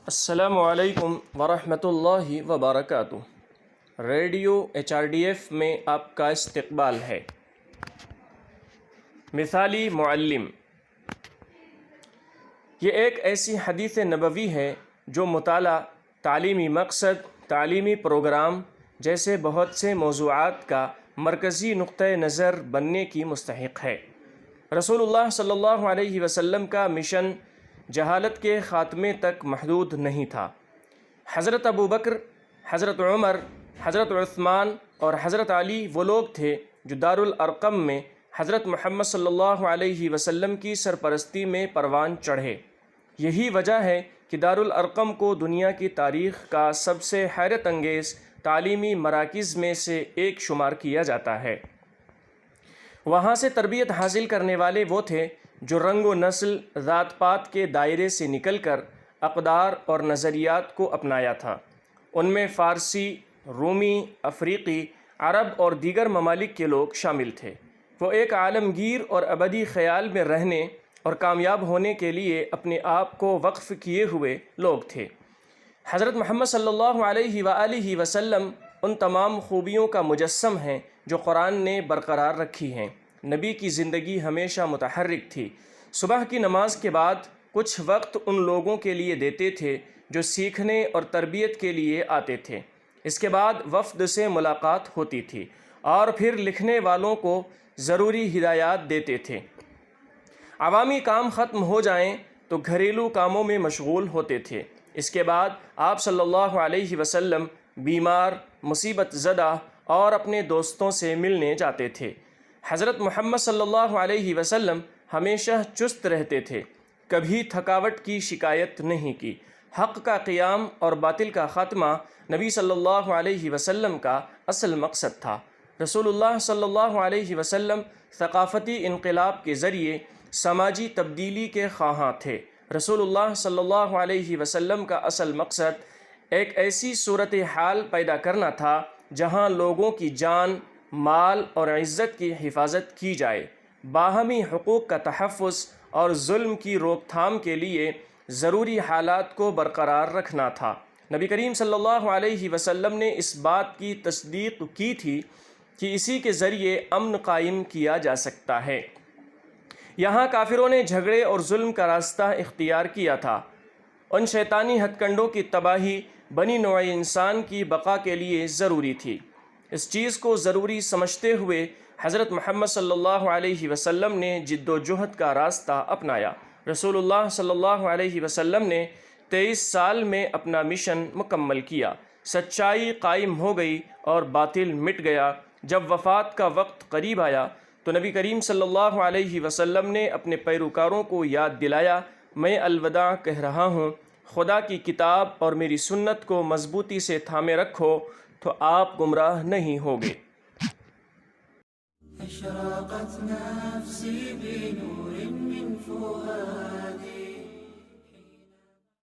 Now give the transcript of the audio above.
السلام علیکم ورحمۃ اللہ وبرکاتہ۔ ریڈیو HRDF میں آپ کا استقبال ہے۔ مثالی معلم، یہ ایک ایسی حدیث نبوی ہے جو مطالعہ، تعلیمی مقصد، تعلیمی پروگرام جیسے بہت سے موضوعات کا مرکزی نقطہ نظر بننے کی مستحق ہے۔ رسول اللہ صلی اللہ علیہ وسلم کا مشن جہالت کے خاتمے تک محدود نہیں تھا۔ حضرت ابو بکر، حضرت عمر، حضرت عثمان اور حضرت علی وہ لوگ تھے جو دارالارقم میں حضرت محمد صلی اللہ علیہ وسلم کی سرپرستی میں پروان چڑھے۔ یہی وجہ ہے کہ دارالارقم کو دنیا کی تاریخ کا سب سے حیرت انگیز تعلیمی مراکز میں سے ایک شمار کیا جاتا ہے۔ وہاں سے تربیت حاصل کرنے والے وہ تھے جو رنگ و نسل، ذات پات کے دائرے سے نکل کر اقدار اور نظریات کو اپنایا تھا۔ ان میں فارسی، رومی، افریقی، عرب اور دیگر ممالک کے لوگ شامل تھے۔ وہ ایک عالمگیر اور ابدی خیال میں رہنے اور کامیاب ہونے کے لیے اپنے آپ کو وقف کیے ہوئے لوگ تھے۔ حضرت محمد صلی اللہ علیہ وآلہ وسلم ان تمام خوبیوں کا مجسم ہیں جو قرآن نے برقرار رکھی ہیں۔ نبی کی زندگی ہمیشہ متحرک تھی۔ صبح کی نماز کے بعد کچھ وقت ان لوگوں کے لیے دیتے تھے جو سیکھنے اور تربیت کے لیے آتے تھے۔ اس کے بعد وفد سے ملاقات ہوتی تھی اور پھر لکھنے والوں کو ضروری ہدایات دیتے تھے۔ عوامی کام ختم ہو جائیں تو گھریلو کاموں میں مشغول ہوتے تھے۔ اس کے بعد آپ صلی اللہ علیہ وسلم بیمار، مصیبت زدہ اور اپنے دوستوں سے ملنے جاتے تھے۔ حضرت محمد صلی اللہ علیہ وسلم ہمیشہ چست رہتے تھے، کبھی تھکاوٹ کی شکایت نہیں کی۔ حق کا قیام اور باطل کا خاتمہ نبی صلی اللہ علیہ وسلم کا اصل مقصد تھا۔ رسول اللہ صلی اللہ علیہ وسلم ثقافتی انقلاب کے ذریعے سماجی تبدیلی کے خواہاں تھے۔ رسول اللہ صلی اللہ علیہ وسلم کا اصل مقصد ایک ایسی صورتحال پیدا کرنا تھا جہاں لوگوں کی جان، مال اور عزت کی حفاظت کی جائے، باہمی حقوق کا تحفظ اور ظلم کی روک تھام کے لیے ضروری حالات کو برقرار رکھنا تھا۔ نبی کریم صلی اللہ علیہ وسلم نے اس بات کی تصدیق کی تھی کہ اسی کے ذریعے امن قائم کیا جا سکتا ہے۔ یہاں کافروں نے جھگڑے اور ظلم کا راستہ اختیار کیا تھا۔ ان شیطانی ہتھ کنڈوں کی تباہی بنی نوع انسان کی بقا کے لیے ضروری تھی۔ اس چیز کو ضروری سمجھتے ہوئے حضرت محمد صلی اللہ علیہ وسلم نے جد و جہد کا راستہ اپنایا۔ رسول اللہ صلی اللہ علیہ وسلم نے 23 سال میں اپنا مشن مکمل کیا۔ سچائی قائم ہو گئی اور باطل مٹ گیا۔ جب وفات کا وقت قریب آیا تو نبی کریم صلی اللہ علیہ وسلم نے اپنے پیروکاروں کو یاد دلایا، میں الوداع کہہ رہا ہوں، خدا کی کتاب اور میری سنت کو مضبوطی سے تھامے رکھو تو آپ گمراہ نہیں ہوگے۔ اشرقت نفسی بنور من فؤادی